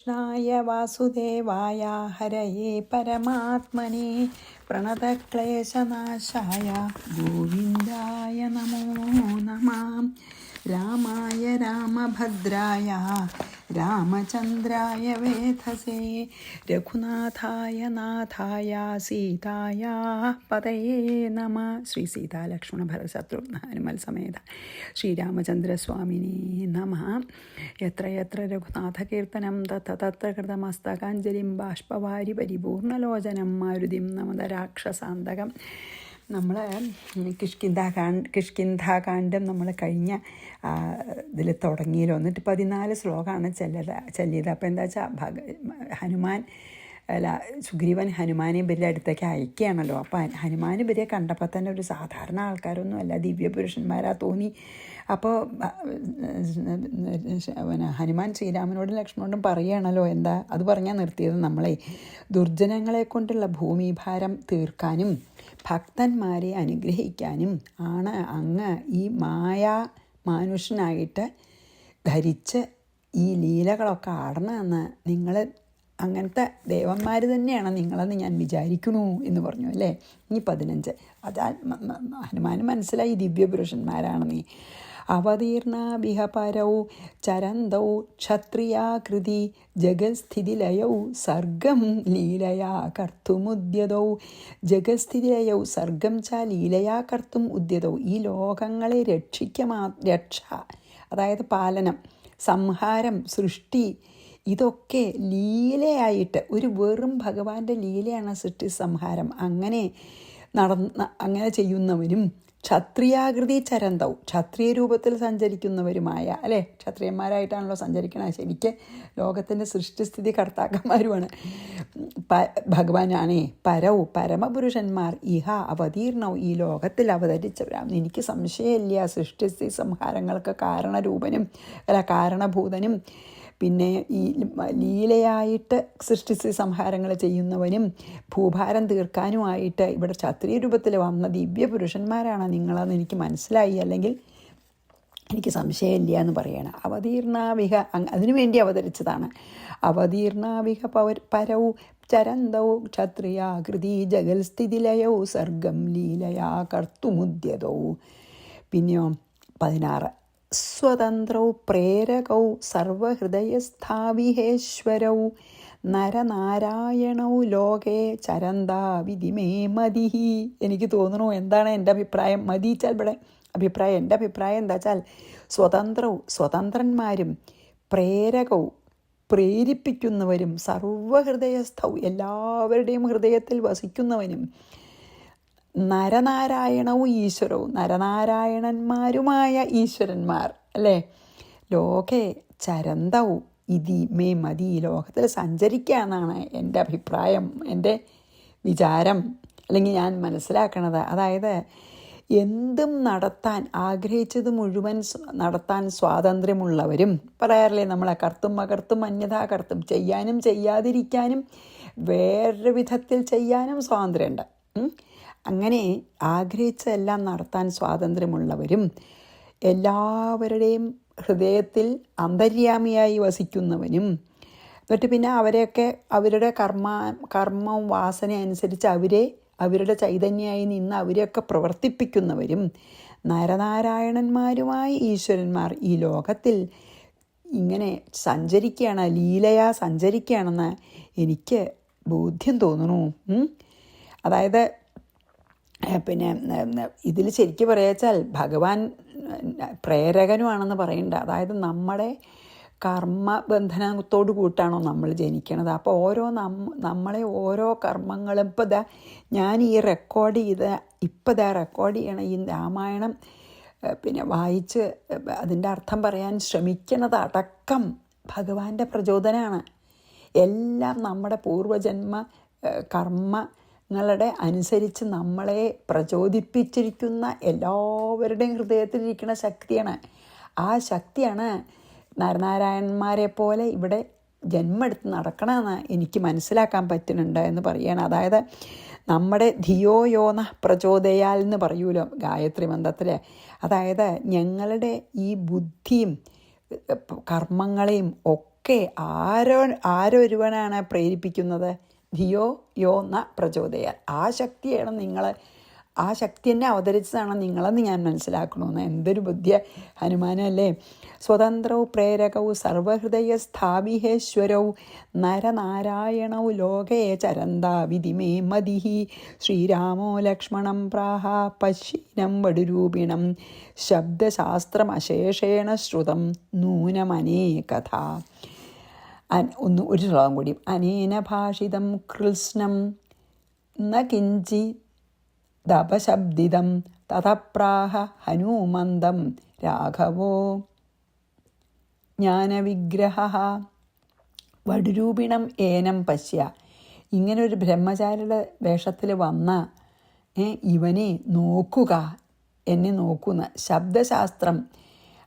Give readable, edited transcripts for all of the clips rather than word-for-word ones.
कृष्णाय वासुदेवाय हरये परमात्मने प्रणतक्लेशनाशाय गोविन्दाय नमो नमः। रामाय रामभद्राय रामचन्द्राय वेधसे रघुनाथाय नाथाय सीताय पतये नमः। श्री सीता लक्ष्मण भरत शत्रुघ्न हनुमल समेत श्रीरामचन्द्रस्वामिने नमः। यत्र यत्र रघुनाथकीर्तनं तत्र तत्र कृतमस्तकाञ्जलिं ബാഷ്പവാരി പരിപൂർണലോചനം മാരുതിം നമത രാക്ഷസാന്തകം. നമ്മൾ കിഷ്കിന്ധാകാന്ഡം നമ്മൾ കഴിഞ്ഞ ഇതിൽ തുടങ്ങിയല്ലോ. എന്നിട്ട് 14 ശ്ലോകമാണ് ചെല്ലിയത്. അപ്പോൾ എന്താ വെച്ചാൽ ഹനുമാൻ സുഗ്രീവൻ ഹനുമാനെ ഇവരുടെ അടുത്തേക്ക് അയക്കുകയാണല്ലോ. അപ്പോൾ ഹനുമാൻ ഇവരെ കണ്ടപ്പോൾ തന്നെ ഒരു സാധാരണ ആൾക്കാരൊന്നും അല്ല, ദിവ്യപുരുഷന്മാരാ തോന്നി. അപ്പോൾ ഹനുമാൻ ശ്രീരാമനോടും ലക്ഷ്മണനോടും പറയുകയാണല്ലോ. എന്താ അത് പറഞ്ഞാൽ നിർത്തിയത്? നമ്മളെ ദുർജനങ്ങളെ കൊണ്ടുള്ള ഭൂമിഭാരം തീർക്കാനും ഭക്തന്മാരെ അനുഗ്രഹിക്കാനും ആണ് അങ്ങ് ഈ മാനുഷ്യനായിട്ട് ധരിച്ച് ഈ ലീലകളൊക്കെ ആടണമെന്ന് നിങ്ങൾ അങ്ങനത്തെ ദേവന്മാർ തന്നെയാണ് നിങ്ങളെന്ന് ഞാൻ വിചാരിക്കണു എന്ന് പറഞ്ഞു അല്ലേ. ഇനി 15 അത് ഹനുമാന് മനസ്സിലായി ദിവ്യപുരുഷന്മാരാണ് നീ. അവതീർണാഭിഹപരൗ ചരന്തൗ ക്ഷത്രിയാകൃതി ജഗത്സ്ഥിതിലയൗ സർഗം ലീലയാ കർത്തുമുദ്യതൗ. ജഗത്സ്ഥിതിലയൗ സർഗം ച ലീലയാ കർത്തും ഉദ്യതൗ. ഈ ലോകങ്ങളെ രക്ഷ, അതായത് പാലനം, സംഹാരം, സൃഷ്ടി, ഇതൊക്കെ ലീലയായിട്ട് ഒരു വെറും ഭഗവാന്റെ ലീലയാണ് സൃഷ്ടി സംഹാരം. അങ്ങനെ ചെയ്യുന്നവനും ക്ഷത്രിയാകൃതി ചരന്തവും, ക്ഷത്രിയ രൂപത്തിൽ സഞ്ചരിക്കുന്നവരുമായ അല്ലേ, ക്ഷത്രിയന്മാരായിട്ടാണല്ലോ സഞ്ചരിക്കണത്. ശരിക്ക് ലോകത്തിൻ്റെ സൃഷ്ടിസ്ഥിതി കർത്താക്കന്മാരുമാണ് ഭഗവാനാണേ. പരവും പരമപുരുഷന്മാർ ഇഹ അവതീർണവും, ഈ ലോകത്തിൽ അവതരിച്ചവരാണ്. എനിക്ക് സംശയമില്ല സൃഷ്ടിസ്ഥിതി സംഹാരങ്ങൾക്ക് കാരണഭൂതനും പിന്നെ ഈ ലീലയായിട്ട് സൃഷ്ടിസ്ഥിതി സംഹാരങ്ങൾ ചെയ്യുന്നവനും ഭൂഭാരം തീർക്കാനുമായിട്ട് ഇവിടെ ക്ഷത്രിയ രൂപത്തിൽ വന്ന ദിവ്യപുരുഷന്മാരാണ് നിങ്ങളെന്ന് എനിക്ക് മനസ്സിലായി, അല്ലെങ്കിൽ എനിക്ക് സംശയമില്ല എന്ന് പറയണം. അവതീർണാവിഹ, അതിനുവേണ്ടി അവതരിച്ചതാണ്. അവതീർണാവിഹ പരൗ ചരന്തൗ ക്ഷത്രിയാകൃതി ജഗൽസ്ഥിതിലയൗ സർഗം ലീലയാ കർത്തുമുദ്യതൗ. പിന്നെയോ 16 സ്വതന്ത്രൗ പ്രേരകൗ സർവഹൃദയസ്ഥാവിഹേശ്വരൗ നരനാരായണൗ ലോകേ ചരന്താ വിധിമേ മതിഹി. എനിക്ക് തോന്നുന്നു എന്താണ് എൻ്റെ അഭിപ്രായം? മതിച്ചാൽ ഇവിടെ അഭിപ്രായം, എൻ്റെ അഭിപ്രായം എന്താ വെച്ചാൽ സ്വതന്ത്രന്മാരും പ്രേരകവും പ്രേരിപ്പിക്കുന്നവരും സർവഹൃദയസ്ഥൗ എല്ലാവരുടെയും ഹൃദയത്തിൽ വസിക്കുന്നവനും നരനാരായണവും ഈശ്വരവും നരനാരായണന്മാരുമായ ഈശ്വരന്മാർ അല്ലേ. ലോകെ ചരന്തവും ഇതി മേ മതി, ലോകത്തിൽ സഞ്ചരിക്കുക എന്നാണ് എൻ്റെ അഭിപ്രായം, എൻ്റെ വിചാരം, അല്ലെങ്കിൽ ഞാൻ മനസ്സിലാക്കണത്. അതായത് എന്തും നടത്താൻ ആഗ്രഹിച്ചത് മുഴുവൻ നടത്താൻ സ്വാതന്ത്ര്യമുള്ളവരും, പറയാറില്ലേ നമ്മളെ കർത്തും അകർത്തും അന്യഥാ കർത്തും, ചെയ്യാനും ചെയ്യാതിരിക്കാനും വേറൊരു വിധത്തിൽ ചെയ്യാനും സ്വാതന്ത്ര്യമുണ്ട്. അങ്ങനെ ആഗ്രഹിച്ചതെല്ലാം നടത്താൻ സ്വാതന്ത്ര്യമുള്ളവരും എല്ലാവരുടെയും ഹൃദയത്തിൽ അന്തര്യാമിയായി വസിക്കുന്നവനും, എന്നിട്ട് പിന്നെ അവരെയൊക്കെ അവരുടെ കർമ്മവും വാസന അനുസരിച്ച് അവരുടെ ചൈതന്യമായി നിന്ന് അവരെയൊക്കെ പ്രവർത്തിപ്പിക്കുന്നവരും നരനാരായണന്മാരുമായി ഈശ്വരന്മാർ ഈ ലോകത്തിൽ ഇങ്ങനെ സഞ്ചരിക്കുകയാണ്, ലീലയാ സഞ്ചരിക്കുകയാണെന്ന് എനിക്ക് ബോധ്യം തോന്നുന്നു. അതായത് പിന്നെ ഇതിൽ ശരിക്കും പറയാച്ചാൽ ഭഗവാൻ പ്രേരകനുമാണെന്ന് പറയണ്ട. അതായത് നമ്മുടെ കർമ്മബന്ധനത്തോടു കൂട്ടാണോ നമ്മൾ ജനിക്കണത്. അപ്പോൾ നമ്മളെ ഓരോ കർമ്മങ്ങളും ഇപ്പോൾ ഞാൻ ഈ റെക്കോർഡ് ചെയ്യണ ഈ രാമായണം പിന്നെ വായിച്ച് അതിൻ്റെ അർത്ഥം പറയാൻ ശ്രമിക്കുന്നത് അടക്കം ഭഗവാന്റെ പ്രചോദനമാണ്. എല്ലാം നമ്മുടെ പൂർവജന്മ കർമ്മങ്ങളുടെ അനുസരിച്ച് നമ്മളെ പ്രചോദിപ്പിച്ചിരിക്കുന്ന എല്ലാവരുടെയും ഹൃദയത്തിലിരിക്കുന്ന ശക്തിയാണ്. ആ ശക്തിയാണ് നരനാരായണന്മാരെ പോലെ ഇവിടെ ജന്മെടുത്ത് നടക്കണമെന്ന് എനിക്ക് മനസ്സിലാക്കാൻ പറ്റുന്നുണ്ട് എന്ന് പറയുകയാണ്. അതായത് നമ്മുടെ ധിയോ യോന പ്രചോദയാൽ എന്ന് പറയൂലോ ഗായത്രി മന്ത്രത്തിൽ. അതായത് ഞങ്ങളുടെ ഈ ബുദ്ധിയും കർമ്മങ്ങളെയും ഒക്കെ ഇതൊക്കെ ആരൊരുവനാണ് പ്രേരിപ്പിക്കുന്നത്? ധിയോ യോ ന പ്രചോദയാൽ. ആ ശക്തിയാണ് ആ ശക്തി തന്നെ അവതരിച്ചതാണ് നിങ്ങളെന്ന് ഞാൻ മനസ്സിലാക്കണമെന്ന്. എന്തൊരു ബുദ്ധിയ ഹനുമാനല്ലേ. സ്വതന്ത്രവും പ്രേരകവും സർവഹൃദയ സ്ഥാപിഹേശ്വരവും നരനാരായണൗ ലോകേ ചരന്താ വിധിമേ മതിഹി ശ്രീരാമോ ലക്ഷ്മണം പ്രാഹ പശ്യനം വടുരൂപിണം ശബ്ദശാസ്ത്രമശേഷേണ ശ്രുതം നൂനമനേകഥ. ഒരു ശ്ലോകം കൂടി. അനേന ഭാഷിതം കൃത്സ്നം ന കിഞ്ചി ദപശബ്ദിതം തതപ്രാഹ ഹനുമന്തം രാഘവോ ജ്ഞാനവിഗ്രഹ വടുരൂപിണം ഏനം പശ്യ. ഇങ്ങനൊരു ബ്രഹ്മചാരിയുടെ വേഷത്തിൽ വന്ന ഇവനെ നോക്കുക, എന്നെ നോക്കുന്ന. ശബ്ദശാസ്ത്രം,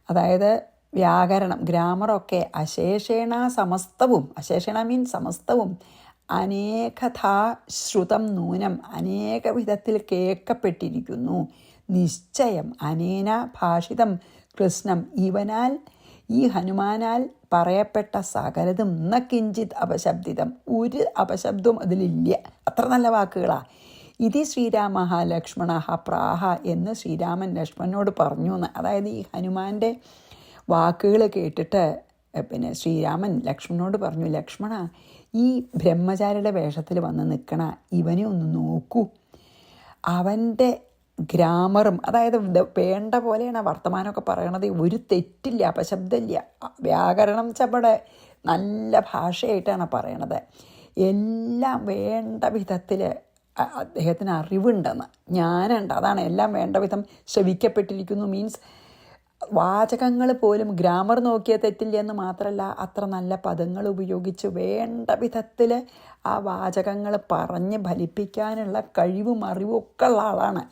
അതായത് വ്യാകരണം, ഗ്രാമറൊക്കെ അശേഷേണ സമസ്തവും, അശേഷേണ മീൻസ് സമസ്തവും, അനേകഥാ ശ്രുതം നൂനം, അനേക വിധത്തിൽ കേൾക്കപ്പെട്ടിരിക്കുന്നു. നിശ്ചയം അനേന ഭാഷിതം കൃഷ്ണം, ഇവനാൽ, ഈ ഹനുമാനാൽ പറയപ്പെട്ട സകലതും ന കിഞ്ചിത് അപശബ്ദിതം, ഒരു അപശബ്ദവും അതിലില്ല. അത്ര നല്ല വാക്കുകളാണ്. ഇത് ശ്രീരാമ ലക്ഷ്മണ പ്രാഹ എന്ന് ശ്രീരാമൻ ലക്ഷ്മണനോട് പറഞ്ഞു എന്ന്. അതായത് ഈ ഹനുമാൻ്റെ വാക്കുകൾ കേട്ടിട്ട് ശ്രീരാമൻ ലക്ഷ്മണനോട് പറഞ്ഞു, ലക്ഷ്മണ, ഈ ബ്രഹ്മചാരിയുടെ വേഷത്തിൽ വന്ന് നിൽക്കണ ഇവനെ ഒന്ന് നോക്കൂ. അവൻ്റെ ഗ്രാമറും, അതായത് വേണ്ട പോലെയാണ് വർത്തമാനമൊക്കെ പറയണത്. ഒരു തെറ്റില്ല, അപശബ്ദമില്ല. വ്യാകരണം ചവിടെ നല്ല ഭാഷയായിട്ടാണ് പറയണത്. എല്ലാം വേണ്ട വിധത്തിൽ അദ്ദേഹത്തിന് അറിവുണ്ടെന്ന്, ജ്ഞാനമുണ്ട്. അതാണ് എല്ലാം വേണ്ട വിധം ശ്രവിക്കപ്പെട്ടിരിക്കുന്നു. മീൻസ് വാചകങ്ങൾ പോലും ഗ്രാമർ നോക്കിയാൽ തെറ്റില്ല എന്ന് മാത്രമല്ല, അത്ര നല്ല പദങ്ങൾ ഉപയോഗിച്ച് വേണ്ട വിധത്തിൽ ആ വാചകങ്ങൾ പറഞ്ഞ് ഫലിപ്പിക്കാനുള്ള കഴിവും അറിവും ഒക്കെ ഉള്ള ആളാണ്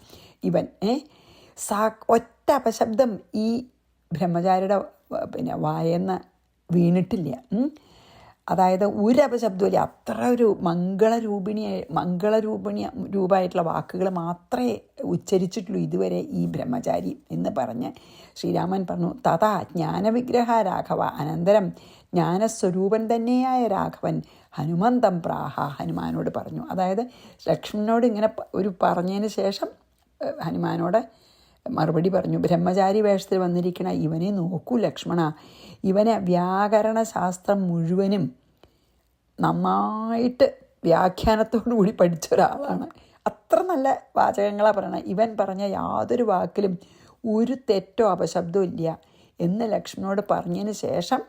ഇവൻ. ഒറ്റ അപശബ്ദം ഈ ബ്രഹ്മചാരിയുടെ വായെന്ന് വീണിട്ടില്ല. അതായത് ഒരു അപശബ്ദമില്ല. അത്ര ഒരു രൂപമായിട്ടുള്ള വാക്കുകൾ മാത്രമേ ഉച്ചരിച്ചിട്ടുള്ളൂ ഇതുവരെ ഈ ബ്രഹ്മചാരി എന്ന് പറഞ്ഞ് ശ്രീരാമൻ പറഞ്ഞു. തഥാ ജ്ഞാനവിഗ്രഹ രാഘവ, അനന്തരം ജ്ഞാനസ്വരൂപൻ തന്നെയായ രാഘവൻ ഹനുമന്തം പ്രാഹ, ഹനുമാനോട് പറഞ്ഞു. അതായത് ലക്ഷ്മണനോട് ഇങ്ങനെ ഒരു പറഞ്ഞതിന് ശേഷം ഹനുമാനോട് മറുപടി പറഞ്ഞു, ബ്രഹ്മചാരി വേഷത്തിൽ വന്നിരിക്കണ ഇവനെ നോക്കൂ ലക്ഷ്മണ, ഇവനെ വ്യാകരണ ശാസ്ത്രം മുഴുവനും നന്നായിട്ട് വ്യാഖ്യാനത്തോടു കൂടി പഠിച്ച ഒരാളാണ്. അത്ര നല്ല വാചകങ്ങളാണ് പറയണത്. ഇവൻ പറഞ്ഞ യാതൊരു വാക്കിലും ഒരു തെറ്റോ അപശബ്ദവും ഇല്ല എന്ന് ലക്ഷ്മണനോട് പറഞ്ഞതിന് ശേഷം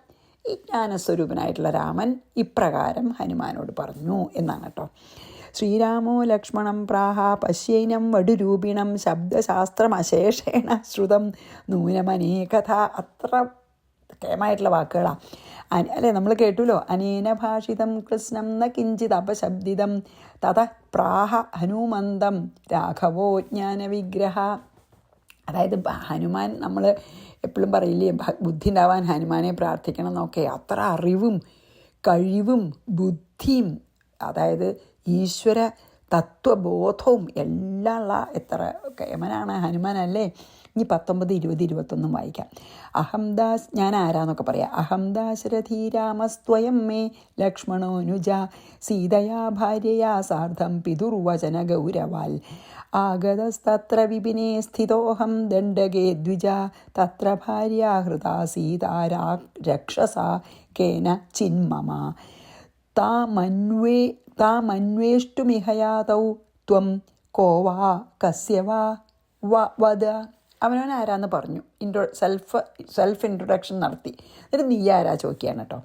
ഈ ജ്ഞാനസ്വരൂപനായിട്ടുള്ള രാമൻ ഇപ്രകാരം ഹനുമാനോട് പറഞ്ഞു എന്നാണ് കേട്ടോ. ശ്രീരാമോ ലക്ഷ്മണം പ്രാഹ പശ്യൈനം വടുരൂപിണം ശബ്ദശാസ്ത്രമശേഷേണ ശ്രുതം നൂനമനേകഥ. അത്ര കേമായിട്ടുള്ള വാക്കുകളാണ് അല്ലേ. നമ്മൾ കേട്ടുല്ലോ, അനേന ഭാഷിതം കൃഷ്ണം ന കിഞ്ചിത് അപശബ്ദിതം തത പ്രാഹ ഹനുമന്തം രാഘവോ ജ്ഞാനവിഗ്രഹ. അതായത് ഹനുമാൻ, നമ്മൾ എപ്പോഴും പറയില്ലേ ബുദ്ധി ഉണ്ടാവാൻ ഹനുമാനെ പ്രാർത്ഥിക്കണം എന്നൊക്കെ. അത്ര അറിവും കഴിവും ബുദ്ധിയും, അതായത് ഈശ്വര തത്വബോധവും എല്ലാം ഉള്ള എത്ര കേമനാണ് ഹനുമാനല്ലേ. ഇനി 19, 20, 21 വായിക്കാം. അഹംദാസ്, ഞാൻ ആരാന്നൊക്കെ പറയാം. അഹംദാശരഥി രാമസ്ത്വയം മേ ലക്ഷ്മണോനുജ സീതയാ ഭാര്യയാ സാർദ്ധം പിതുർവചന ഗൗരവാൽ ആഗതസ്തത്ര വിപിനെ സ്ഥിതോഹം ദണ്ഡകേ ദ്വിജ തത്ര ഭാര്യ ഹൃതാ സീതാ രക്ഷസാ കേന ചിന്മമ താമന്വേഷ്ടുമിഹയാതൗ ത്വം കോവാ കസ്യവാ വദ. അവനവൻ ആരാന്ന് പറഞ്ഞു, സെൽഫ് ഇൻട്രൊഡക്ഷൻ നടത്തി. എന്നിട്ട് നീ ആരാ ചോദിക്കുകയാണ് കേട്ടോ.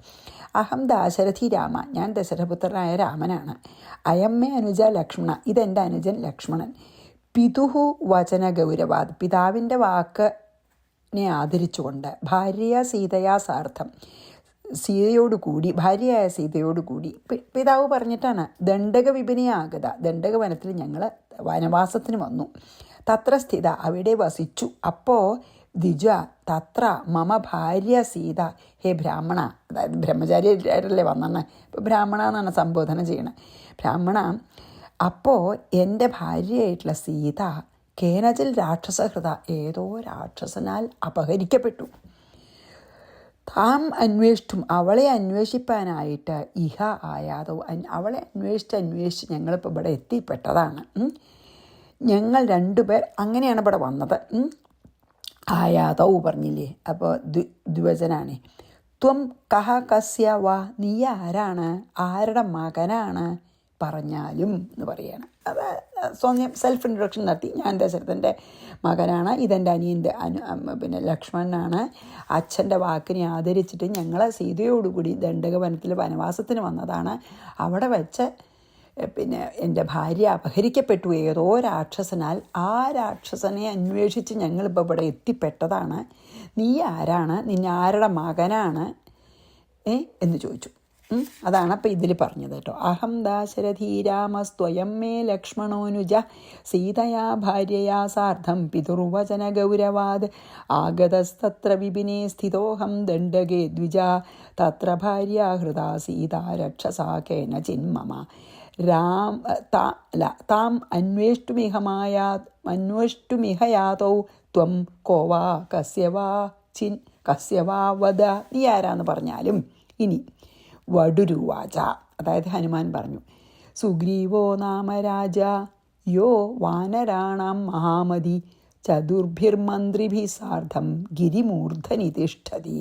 അഹം ദാശരഥി രാമ, ഞാൻ ദശരഥപുത്രനായ രാമനാണ്. അയമ്മേ അനുജ ലക്ഷ്മണ, ഇതെൻ്റെ അനുജൻ ലക്ഷ്മണൻ. പിതുഹു വചന ഗൗരവാദ്, പിതാവിൻ്റെ വാക്കിനെ ആദരിച്ചുകൊണ്ട്. ഭാര്യ സീതയാ സാർത്ഥം, സീതയോടുകൂടി, ഭാര്യയായ സീതയോടുകൂടി. പിതാവ് പറഞ്ഞിട്ടാണ്. ദണ്ഡക വിപിനിയാഗത, ദണ്ഡക വനത്തിൽ ഞങ്ങൾ വനവാസത്തിന് വന്നു. തത്ര സ്ഥിത, അവിടെ വസിച്ചു. അപ്പോൾ ദ്വിജ തത്ര മമ ഭാര്യ സീത, ഹേ ബ്രാഹ്മണ, അതായത് ബ്രഹ്മചാരിയല്ലേ വന്നെന്ന്, ഇപ്പോൾ ബ്രാഹ്മണ എന്നാണ് സംബോധന ചെയ്യണത്. ബ്രാഹ്മണ, അപ്പോൾ എൻ്റെ ഭാര്യയായിട്ടുള്ള സീത കേനചിൽ രാക്ഷസഹൃത, ഏതോ രാക്ഷസനാൽ അപഹരിക്കപ്പെട്ടു. താം അന്വേഷിച്ചും അവളെ അന്വേഷിപ്പാനായിട്ട് ഇഹ ആയാതോ അവളെ അന്വേഷിച്ച് ഞങ്ങളിപ്പോൾ ഇവിടെ എത്തിപ്പെട്ടതാണ്. ഞങ്ങൾ രണ്ടുപേർ അങ്ങനെയാണ് ഇവിടെ വന്നത്. ആയാതൗ പറഞ്ഞില്ലേ, അപ്പോൾ ദ്വിവചനാണ്. ത്വം കഹ കസ്യ വാ, നീ ആരാണ്, ആരുടെ മകനാണ് പറഞ്ഞാലും എന്ന് പറയുകയാണ്. അത് സ്വന്തം സെൽഫ് ഇൻട്രൊഡക്ഷൻ നടത്തി. ഞാൻ ദശരഥൻ്റെ മകനാണ്, ഇതെൻ്റെ അനിയൻ്റെ പിന്നെ ലക്ഷ്മണനാണ്. അച്ഛൻ്റെ വാക്കിനെ ആദരിച്ചിട്ട് ഞങ്ങൾ സീതയോടുകൂടി ദണ്ഡകവനത്തിൽ വനവാസത്തിന് വന്നതാണ്. അവിടെ വെച്ച് പിന്നെ എൻ്റെ ഭാര്യ അപഹരിക്കപ്പെട്ടു ഏതോ രാക്ഷസനാൽ. ആ രാക്ഷസനെ അന്വേഷിച്ച് ഞങ്ങളിപ്പോൾ ഇവിടെ എത്തിപ്പെട്ടതാണ്. നീ ആരാണ്, നിന്നെ ആരുടെ മകനാണ് എന്ന് ചോദിച്ചു. അതാണ് അപ്പം ഇതിൽ പറഞ്ഞത് കേട്ടോ. അഹം ദാശരഥീരാമസ്ത്വയം മേ ലക്ഷ്മണോനുജ സീതയാ ഭാര്യയാ സാർദ്ധം പിതുർവചന ഗൗരവാദ് ആഗതസ്തത്ര വിപിനെ സ്ഥിതോഹം ദണ്ഡകേ ദ്വിജ തത്ര ഭാര്യ ഹൃദാ സീതാ രക്ഷസാ കേനചിന്മമ താം അന്വേഷ്ടുമിഹയാതൗ ത്വം കോവാ കസ്യവാ വദ, നീ ആരാന്ന് പറഞ്ഞാലും. ഇനി വടുരുവാച, അതായത് ഹനുമാൻ പറഞ്ഞു, സുഗ്രീവോ നാമ രാജ യോ വാനരാണാം മഹാമതി ചതുർഭിർമന്ത്രിഭി സാർദ്ധം ഗിരിമൂർധനി തിഷ്ഠതി.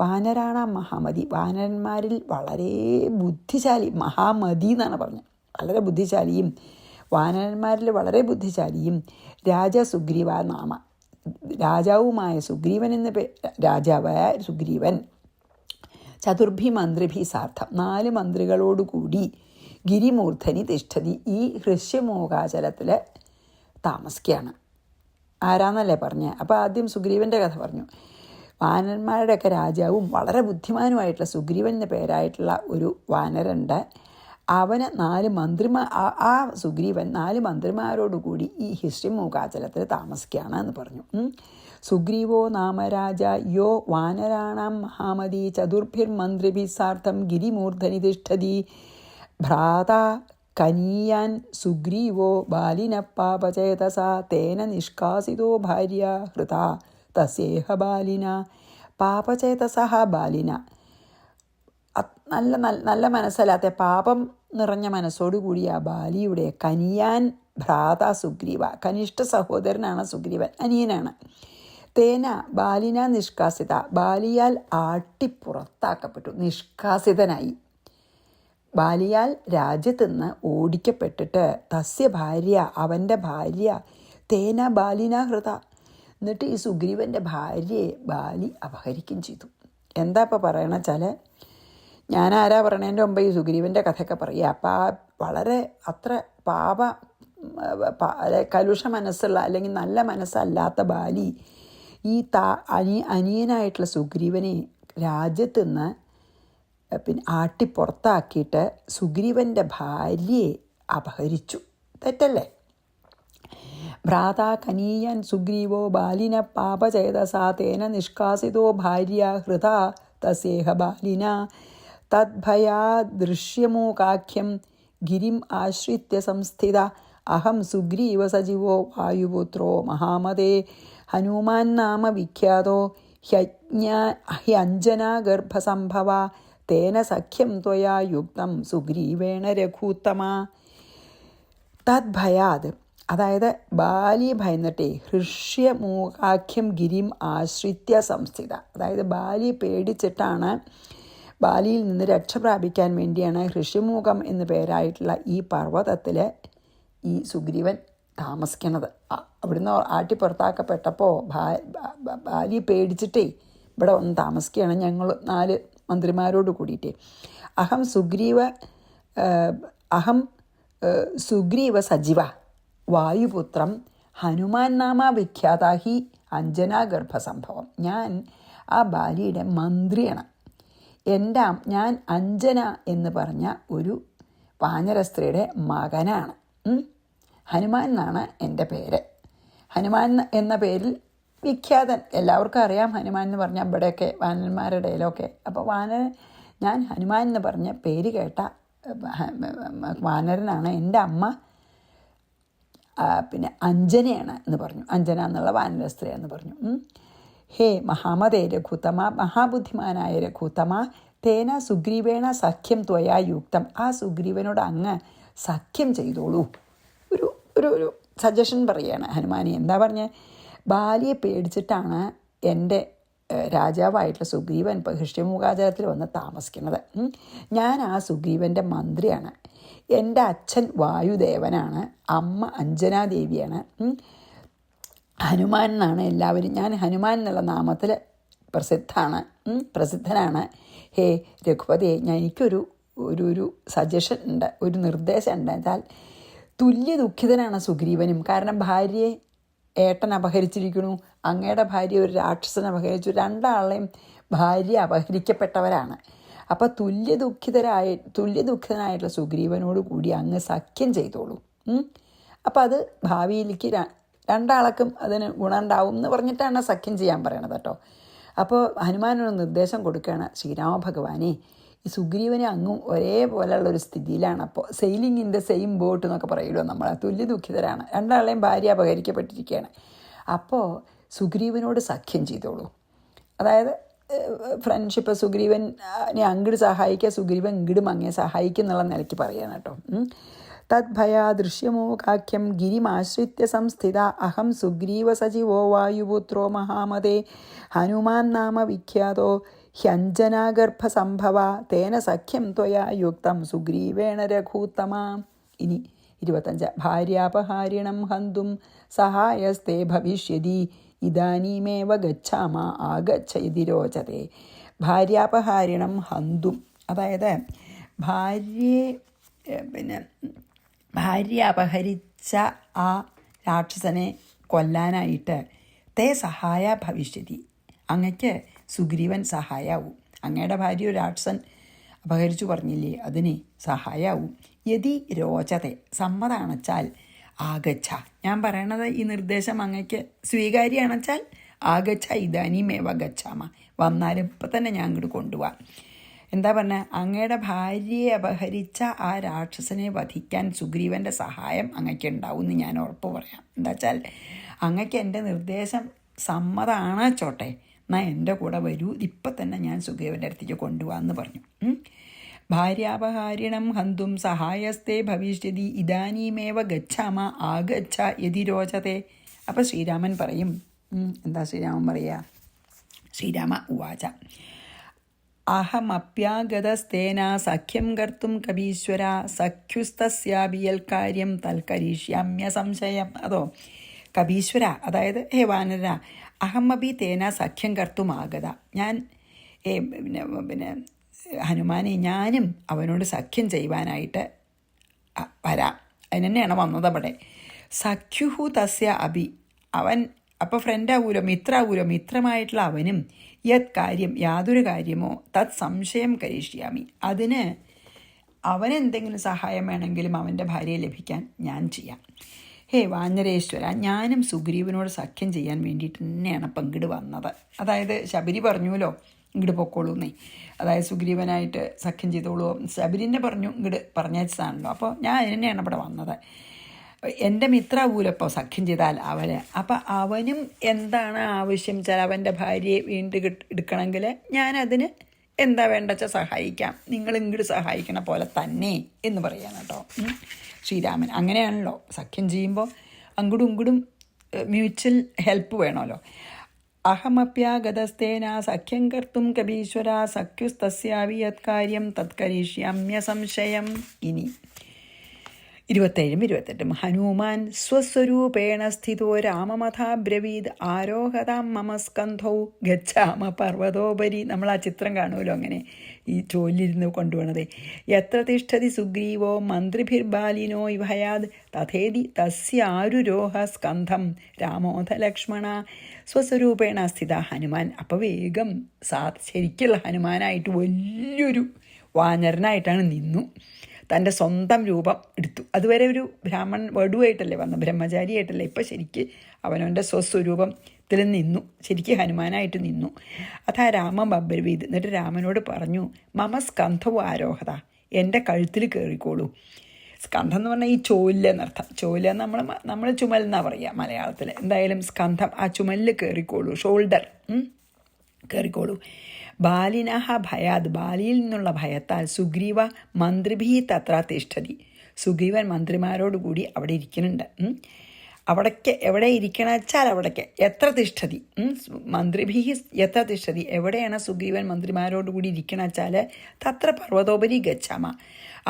വാനരാണാം മഹാമതി, വാനരന്മാരിൽ വളരെ ബുദ്ധിശാലി, മഹാമതി എന്നാണ് പറഞ്ഞത്, വളരെ ബുദ്ധിശാലിയും, വാനരന്മാരിൽ വളരെ ബുദ്ധിശാലിയും, സുഗ്രീവ നാമ, രാജാവുമായ സുഗ്രീവൻ എന്ന രാജാവായ സുഗ്രീവൻ, ചതുർഭി മന്ത്രിഭി സാർദ്ധം 4 മന്ത്രികളോടുകൂടി ഗിരിമൂർധനി തിഷ്ഠതി, ഈ ഹൃഷ്യമൂകാചലത്തിൽ താമസിക്കുകയാണ്. ആരാന്നല്ലേ പറഞ്ഞത്. അപ്പോൾ ആദ്യം സുഗ്രീവൻ്റെ കഥ പറഞ്ഞു. വാനന്മാരുടെയൊക്കെ രാജാവും വളരെ ബുദ്ധിമാനുമായിട്ടുള്ള സുഗ്രീവൻ എന്ന പേരായിട്ടുള്ള ഒരു വാനരുണ്ട്. അവന് 4 ആ സുഗ്രീവൻ 4 മന്ത്രിമാരോടുകൂടി ഈ ഹൃഷ്യമൂകാചലത്തിൽ താമസിക്കുകയാണ് എന്ന് പറഞ്ഞു. സുഗ്രീവോ നാമരാജ യോ വാനരാണാം മഹാമതി ചതുർഭിർമന്ത്രിഭി സാർദ്ധം ഗിരിമൂർധനി തിഷ്ഠതി ഭ്രാത കനീയാൻ സുഗ്രീവോ ബാലിനപ്പാപചേതസാ തേന നിഷ്കാസിതോ ഭാര്യ ഹൃത തസ്യേഹ ബാലിന. പാപചേതസഹ ബാലിന, നല്ല മനസ്സല്ലാത്ത പാപം നിറഞ്ഞ മനസ്സോടുകൂടി ആ ബാലിയുടെ കനിയാൻ ഭ്രാത സുഗ്രീവ, കനിഷ്ഠ സഹോദരനാണ് സുഗ്രീവൻ, അനിയനാണ്. തേന ബാലിന നിഷ്കാസിത, ബാലിയാൽ ആട്ടിപ്പുറത്താക്കപ്പെട്ടു, നിഷ്കാസിതനായി, ബാലിയാൽ രാജ്യത്ത് നിന്ന് ഓടിക്കപ്പെട്ടിട്ട് തസ്യ ഭാര്യ, അവൻ്റെ ഭാര്യ, തേന ബാലിന ഹൃത, എന്നിട്ട് ഈ സുഗ്രീവൻ്റെ ഭാര്യയെ ബാലി അപഹരിക്കുകയും ചെയ്തു. എന്താ ഇപ്പോൾ പറയണ വെച്ചാൽ, ഞാൻ ആരാ പറയണതിൻ്റെ മുമ്പ് ഈ സുഗ്രീവൻ്റെ കഥയൊക്കെ പറയുക. അപ്പം വളരെ അത്ര കലുഷ മനസ്സുള്ള അല്ലെങ്കിൽ നല്ല മനസ്സല്ലാത്ത ബാലി ഈ അനിയനായിട്ടുള്ള സുഗ്രീവനെ രാജ്യത്ത് നിന്ന് പിന്നെ ആട്ടിപ്പുറത്താക്കിയിട്ട് സുഗ്രീവൻ്റെ ഭാര്യയെ അപഹരിച്ചു. തെറ്റല്ലേ? ഭ്രാതാ കനീയൻ സുഗ്രീവോ ബാലിന പാപചേതസാ തേന നിഷ്കാസിതോ ഭാര്യ ഹൃത തസ്യേഹ ബാലിന തദ്ഭയാദൃശ്യമൂകാഖ്യം ഗിരിം ആശ്രിത്യ സംസ്ഥിത അഹം സുഗ്രീവ സജീവോ വായുപുത്രോ മഹാമതേ ഹനുമാൻ നാമ വിഖ്യാതോ ഹ്യഞ്ജനാഗർഭസംഭവ തേന സഖ്യം ത്വയാ യുക്തം സുഗ്രീവേണ രഘൂത്തമ. തദ്ഭയാത്, അതായത് ബാലി ഭയന്നിട്ടേ, ഹൃഷ്യമൂകാഖ്യം ഗിരിം ആശ്രിത്യ സംസ്ഥിത, അതായത് ബാലി പേടിച്ചിട്ടാണ്, ബാലിയിൽ നിന്ന് രക്ഷ പ്രാപിക്കാൻ വേണ്ടിയാണ് ഹൃഷ്യമൂകം എന്നു പേരായിട്ടുള്ള ഈ പർവ്വതത്തിൽ ഈ സുഗ്രീവൻ താമസിക്കണത്. അവിടുന്ന് ആട്ടിപ്പുറത്താക്കപ്പെട്ടപ്പോൾ ബാലി പേടിച്ചിട്ടേ ഇവിടെ വന്ന് താമസിക്കുകയാണ്. ഞങ്ങൾ 4 മന്ത്രിമാരോട് കൂടിയിട്ട്. അഹം സുഗ്രീവ സജീവ വായുപുത്രം ഹനുമാൻ നാമ വിഖ്യാത ഹി അഞ്ജനാഗർഭസംഭവം. ഞാൻ ആ ബാലിയുടെ മന്ത്രിയാണ്. ഞാൻ അഞ്ജന എന്ന് പറഞ്ഞ ഒരു വാനര സ്ത്രീയുടെ മകനാണ്. ഹനുമാൻ എന്നാണ് എൻ്റെ പേര്. ഹനുമാൻ എന്ന പേരിൽ വിഖ്യാതൻ, എല്ലാവർക്കും അറിയാം ഹനുമാൻ എന്ന് പറഞ്ഞാൽ ഇവിടെയൊക്കെ വാനന്മാരുടെ ഇടയിലൊക്കെ. അപ്പോൾ ഞാൻ ഹനുമാൻ എന്ന് പറഞ്ഞ പേര് കേട്ട വാനരനാണ്. എൻ്റെ അമ്മ പിന്നെ അഞ്ജനയാണ് എന്ന് പറഞ്ഞു. അഞ്ജന എന്നുള്ള വാനര സ്ത്രീ എന്ന് പറഞ്ഞു. ഹേ മഹാമതേ രഘുത്തമ, മഹാബുദ്ധിമാനായ രഘുത്തമ, തേന സുഗ്രീവേണ സഖ്യം ത്വയാ യുക്തം, ആ സുഗ്രീവനോട് അങ്ങ് സഖ്യം ചെയ്തോളൂ. ഒരു ഒരു ഒരു സജഷൻ പറയുകയാണ് ഹനുമാനി. എന്താ പറഞ്ഞത്? ബാലിയെ പേടിച്ചിട്ടാണ് എൻ്റെ രാജാവായിട്ടുള്ള സുഗ്രീവൻ ഇപ്പോൾ ഹൃഷ്യമൂകാചാരത്തിൽ വന്ന് താമസിക്കുന്നത്. ഞാൻ ആ സുഗ്രീവൻ്റെ മന്ത്രിയാണ്. എൻ്റെ അച്ഛൻ വായുദേവനാണ്, അമ്മ അഞ്ജനാദേവിയാണ്. ഹനുമാൻ എന്നാണ് എല്ലാവരും, ഞാൻ ഹനുമാൻ എന്നുള്ള നാമത്തിൽ പ്രസിദ്ധനാണ്. ഹേ രഘുപതി, എനിക്കൊരു ഒരു സജഷൻ ഉണ്ട്, ഒരു നിർദ്ദേശം ഉണ്ട്. എന്നാൽ തുല്യ ദുഃഖിതനാണ് സുഗ്രീവനും. കാരണം ഭാര്യയെ ഏട്ടൻ അപഹരിച്ചിരിക്കുന്നു, അങ്ങയുടെ ഭാര്യ ഒരു രാക്ഷസൻ അപഹരിച്ചു, രണ്ടാളെയും ഭാര്യ അപഹരിക്കപ്പെട്ടവരാണ്. അപ്പോൾ തുല്യ ദുഃഖിതനായിട്ടുള്ള സുഗ്രീവനോട് കൂടി അങ്ങ് സഖ്യം ചെയ്തോളൂ. അപ്പോൾ അത് ഭാവിയിലേക്ക് രണ്ടാൾക്കും അതിന് ഗുണമുണ്ടാവും എന്ന് പറഞ്ഞിട്ടാണ് സഖ്യം ചെയ്യാൻ പറയണത് കേട്ടോ. അപ്പോൾ ഹനുമാനൊരു നിർദ്ദേശം കൊടുക്കുകയാണ്, ശ്രീരാമഭഗവാനെ, ഈ സുഗ്രീവനെ അങ്ങും ഒരേപോലെയുള്ളൊരു സ്ഥിതിയിലാണ്. അപ്പോൾ sailing in the same boat എന്നൊക്കെ പറയുമല്ലോ നമ്മൾ. തുല്യ ദുഃഖിതരാണ്, രണ്ടാളെയും ഭാര്യ അപഹരിക്കപ്പെട്ടിരിക്കുകയാണ്. അപ്പോൾ സുഗ്രീവനോട് സഖ്യം ചെയ്തോളൂ. അതായത് ഫ്രണ്ട്ഷിപ്പ്, സുഗ്രീവനെ അങ്ങോട്ട് സഹായിക്കുക, സുഗ്രീവൻ ഇങ്ങോട്ടും അങ്ങേ സഹായിക്കും എന്നുള്ള നിലയ്ക്ക് പറയുകയാണ് കേട്ടോ. തദ്ഭയാ ദൃശ്യമൂകാഖ്യം ഗിരിമാശ്രിത്യ സംസ്ഥിത അഹം സുഗ്രീവ സജീവോ വായുപുത്രോ മഹാമതേ ഹനുമാൻ നാമ വിഖ്യാതോ ഹ്യഞ്ജനാഗർഭസംഭവ തേന സഖ്യം ത്വയാ യുക്തം സുഗ്രീവേണ രഘൂത്തമ. ഇനി 25. ഭാര്യാപഹാരിണം ഹന്തും സഹായസ്തേ ഭവിഷ്യതി ഇദാനീമേവ ഗച്ഛാമ ആഗച്ഛ ഇതി രോചതേ. ഭാര്യാപഹാരിണം ഹന്തും, അതായത് ഭാര്യ അപഹരിച്ച ആ രാക്ഷസനെ കൊല്ലാനായിട്ട് തേ സഹായ ഭവിഷ്യതി, അങ്ങക്ക് സുഗ്രീവൻ സഹായാവും. അങ്ങയുടെ ഭാര്യ ഒരു രാക്ഷസൻ അപഹരിച്ചു പറഞ്ഞില്ലേ, അതിന് സഹായാവും. യതി രോചത്തെ, സമ്മതാണെച്ചാൽ ആഗച്ഛ, ഞാൻ പറയണത് ഈ നിർദ്ദേശം അങ്ങക്ക് സ്വീകാര്യമാണെച്ചാൽ ആഗച്ഛ ഇദാനീമേവ ഗച്ഛാമ, വന്നാലും ഇപ്പം തന്നെ ഞാൻ അങ്ങോട്ട് കൊണ്ടുപോവാം. എന്താ പറഞ്ഞാൽ, അങ്ങയുടെ ഭാര്യയെ അപഹരിച്ച ആ രാക്ഷസനെ വധിക്കാൻ സുഗ്രീവൻ്റെ സഹായം അങ്ങക്ക് ഉണ്ടാവും എന്ന് ഞാൻ ഉറപ്പ് പറയാം. എന്താ വെച്ചാൽ അങ്ങക്ക് എൻ്റെ നിർദ്ദേശം സമ്മതമാണ് ചോട്ടെ, എന്നാൽ എൻ്റെ കൂടെ വരൂ, ഇപ്പം തന്നെ ഞാൻ സുഗ്രീവൻ്റെ അടുത്തേക്ക് കൊണ്ടുപോകാമെന്ന് പറഞ്ഞു. ഭാര്യാപഹാരിണം ഹന്തും സഹായസ്തേ ഭവിഷ്യതി ഇദാനീമേവ ഗച്ഛാമ ആഗച്ഛ യതി രോചത്തെ. അപ്പോൾ ശ്രീരാമൻ പറയും, എന്താ ശ്രീരാമൻ പറയുക? ശ്രീരാമ ഉവാച അഹമപ്യാഗതസ്തേന സഖ്യം കർത്തും കപീശ്വര സഖ്യുസ്തസ്യാഭിയൽ കാര്യം തൽക്കരിഷ്യാമ്യ സംശയം. അതോ കപീശ്വര, അതായത് ഹേ വാനര, അഹമപി തേന സഖ്യം കർത്തും ആഗത, ഞാൻ പിന്നെ ഹനുമാനെ, ഞാനും അവനോട് സഖ്യം ചെയ്യുവാനായിട്ട് വരാം. അതിന് തന്നെയാണ് വന്നത് അവിടെ. സഖ്യുഹു തസ്യ അഭി, അവൻ അപ്പോൾ ഫ്രണ്ടാവൂലോ, മിത്രാവൂലോ, മിത്രമായിട്ടുള്ള അവനും യത് കാര്യം, യാതൊരു കാര്യമോ തത് സംശയം കരിഷ്യാമി, അതിന് അവനെന്തെങ്കിലും സഹായം വേണമെങ്കിലും അവൻ്റെ ഭാര്യയെ ലഭിക്കാൻ ഞാൻ ചെയ്യാം. ഹേ വാനരേശ്വര, ഞാനും സുഗ്രീവനോട് സഖ്യം ചെയ്യാൻ വേണ്ടിയിട്ട് തന്നെയാണ് അപ്പം ഇങ്ങോട്ട് വന്നത്. അതായത് ശബരി പറഞ്ഞുല്ലോ ഇങ്ങോട്ട് പൊക്കോളൂന്നേ, അതായത് സുഗ്രീവനായിട്ട് സഖ്യം ചെയ്തോളൂ, ശബരിനെ പറഞ്ഞു ഇങ്ങോട്ട് പറഞ്ഞയച്ചതാണല്ലോ. അപ്പോൾ ഞാൻ അതിനെയാണ് ഇവിടെ വന്നത്. എൻ്റെ മിത്രാവൂലപ്പോൾ സഖ്യം ചെയ്താൽ അവന്, അപ്പം അവനും എന്താണ് ആവശ്യം വെച്ചാൽ അവൻ്റെ ഭാര്യയെ വീണ്ടും എടുക്കണമെങ്കിൽ ഞാനതിന് എന്താ വേണ്ട വെച്ചാൽ സഹായിക്കാം, നിങ്ങൾ ഇങ്ങോട്ട് സഹായിക്കണ പോലെ തന്നെ എന്ന് പറയാൻ കേട്ടോ ശ്രീരാമൻ. അങ്ങനെയാണല്ലോ സഖ്യം ചെയ്യുമ്പോൾ അങ്ങോട്ടും ഇങ്ങോട്ടും മ്യൂച്വൽ ഹെൽപ്പ് വേണമല്ലോ. അഹമപ്യാഗതസ്തേന സഖ്യം കർത്തും കപീശ്വര സഖ്യുസ്തസ്യാവി യത് കാര്യം തത്കരിഷ്യാമ്യ സംശയം. ഇനി 27-28. ഹനുമാൻ സ്വസ്വരൂപേണ സ്ഥിതോ രാമമഥാബ്രവീത് ആരോഹതാം മമ സ്കന്ധൗ ഗച്ഛാമ പർവ്വതോപരി. നമ്മൾ ആ ചിത്രം കാണുമല്ലോ, അങ്ങനെ ഈ ചോലിരുന്ന് കൊണ്ടുപോകണത്. യത്ര തിഷ്ഠതി സുഗ്രീവോ മന്ത്രിഭിർബാലിനോ ഭയാത് തഥേതി തസ്യാരുരോഹ സ്കന്ധം രാമോധ ലക്ഷ്മണ. സ്വസ്വരൂപേണ സ്ഥിത ഹനുമാൻ, അപ്പോൾ വേഗം ശരിക്കുള്ള ഹനുമാനായിട്ട് വലിയൊരു വാനരനായിട്ടാണ് നിന്നു, തൻ്റെ സ്വന്തം രൂപം എടുത്തു. അതുവരെ ഒരു വടുവായിട്ടല്ലേ വന്നു, ബ്രഹ്മചാരിയായിട്ടല്ലേ. ഇപ്പം ശരിക്ക് അവനവൻ്റെ സ്വസ്വരൂപത്തിൽ നിന്നു, ശരിക്ക് ഹനുമാനായിട്ട് നിന്നു. അതാ രാമം ബബ്രവീത്, എന്നിട്ട് രാമനോട് പറഞ്ഞു, മമ സ്കന്ധവും ആരോഹത, എൻ്റെ കഴുത്തിൽ കയറിക്കോളൂ. സ്കന്ധം എന്ന് പറഞ്ഞാൽ ഈ ചോല് എന്നർത്ഥം. ചോല് നമ്മൾ ചുമൽ എന്നാണ് പറയുക മലയാളത്തിൽ. എന്തായാലും സ്കന്ധം, ആ ചുമലിൽ കയറിക്കോളൂ, ഷോൾഡർ കയറിക്കോളൂ. ബാലിനഹ ഭയാത്, ബാലിയിൽ നിന്നുള്ള ഭയത്താൽ സുഗ്രീവ മന്ത്രിഭി തത്ര തിഷ്ഠതി, സുഗ്രീവൻ മന്ത്രിമാരോടുകൂടി അവിടെ ഇരിക്കുന്നുണ്ട്. അവിടേക്ക് എവിടെ ഇരിക്കണ വെച്ചാൽ അവിടേക്ക് എത്ര തിഷ്ഠതി, മന്ത്രിഭി എത്ര തിഷ്ഠതി, എവിടെയാണ് സുഗ്രീവൻ മന്ത്രിമാരോടുകൂടി ഇരിക്കണ വെച്ചാൽ തത്ര പർവ്വതോപരി ഗച്ഛാമ,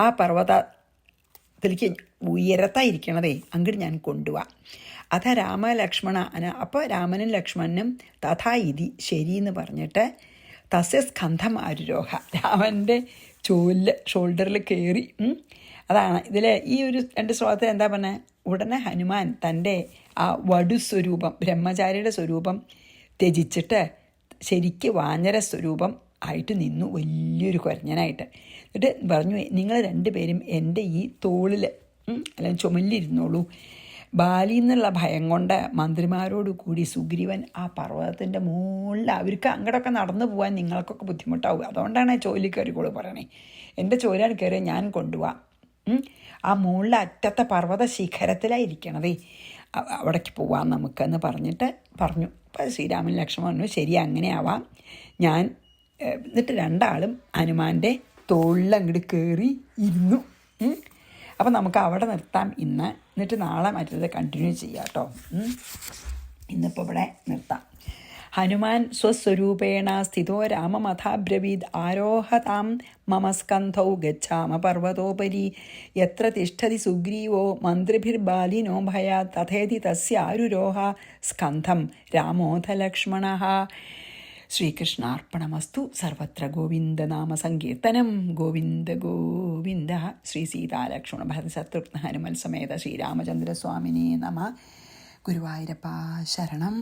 ആ പർവ്വതത്തിലേക്ക് ഉയരത്തായിരിക്കണതേ അങ്ങോട്ട് ഞാൻ കൊണ്ടുപോവാം. അഥ രാമലക്ഷ്മണ, അപ്പോൾ രാമനും ലക്ഷ്മണനും തഥാ ഇതി ശരിയെന്ന് പറഞ്ഞിട്ട് തസ്യ സ്കന്ധം ആരുരോഹ, രാമൻ്റെ ഷോൾഡറിൽ കയറി. അതാണ് ഇതിൽ ഈ ഒരു 2 ശ്ലോകത്തിൽ എന്താ പറഞ്ഞത്, ഉടനെ ഹനുമാൻ തൻ്റെ ആ വടുസ്വരൂപം, ബ്രഹ്മചാരിയുടെ സ്വരൂപം ത്യജിച്ചിട്ട് ശരിക്ക് വാനര സ്വരൂപം ആയിട്ട് നിന്നു, വലിയൊരു കുരഞ്ഞനായിട്ട്. എന്നിട്ട് പറഞ്ഞു, നിങ്ങൾ 2 പേരും എൻ്റെ ഈ തോളിൽ അല്ലെങ്കിൽ ചുമലിലിരുന്നോളൂ. ബാലി എന്നുള്ള ഭയം കൊണ്ട് മന്ത്രിമാരോട് കൂടി സുഗ്രീവൻ ആ പർവ്വതത്തിൻ്റെ മുകളിൽ, അവർക്ക് അങ്ങോട്ടൊക്കെ നടന്നു പോകാൻ നിങ്ങൾക്കൊക്കെ ബുദ്ധിമുട്ടാവും, അതുകൊണ്ടാണ് ചോലി കയറിക്കോളൂ പറയണേ. എൻ്റെ ചോലാണ് കയറി ഞാൻ കൊണ്ടുപോവാം. ആ മുകളിലെ അറ്റത്തെ പർവ്വത ശിഖരത്തിലായിരിക്കണതേ, അവിടേക്ക് പോവാം നമുക്കെന്ന് പറഞ്ഞു. അപ്പോൾ ശ്രീരാമൻ ലക്ഷ്മണൻ പറഞ്ഞു, ശരി അങ്ങനെ ആവാം ഞാൻ. എന്നിട്ട് 2 ആളും ഹനുമാൻ്റെ തോളിൽ അങ്ങോട്ട് കയറി ഇരുന്നു. അപ്പം നമുക്ക് അവിടെ നിർത്താം ഇന്ന്. എന്നിട്ട് നാളെ മറ്റേത് കണ്ടിന്യൂ ചെയ്യാം കേട്ടോ. ഇന്നിപ്പോൾ ഇവിടെ നിർത്താം. ഹനുമാൻ സ്വസ്വരൂപേണ സ്ഥിതോ രാമമഥാബ്രവീദ് ആരോഹതാം മമ സ്കന്ധൗ ഗച്ഛാമ പർവ്വതോപരി യത്ര തിഷ്ഠതി സുഗ്രീവോ മന്ത്രിഭിർബാലിനോ ഭയാ തഥേതി തസ്യ ആരുരോഹ സ്കന്ധം രാമോധ ലക്ഷ്മണഃ. ശ്രീകൃഷ്ണാർപ്പണമസ്തു. സർവത്ര ഗോവിന്ദനാമ സങ്കീർത്തനം. ഗോവിന്ദ ഗോവിന്ദ. ശ്രീ സീതാലക്ഷ്മണ ഭരത ശത്രുഘ്ന ഹനുമൽ സമേത ശ്രീരാമചന്ദ്രസ്വാമിനേ നമഃ. ഗുരുവായൂരപ്പ ശരണം.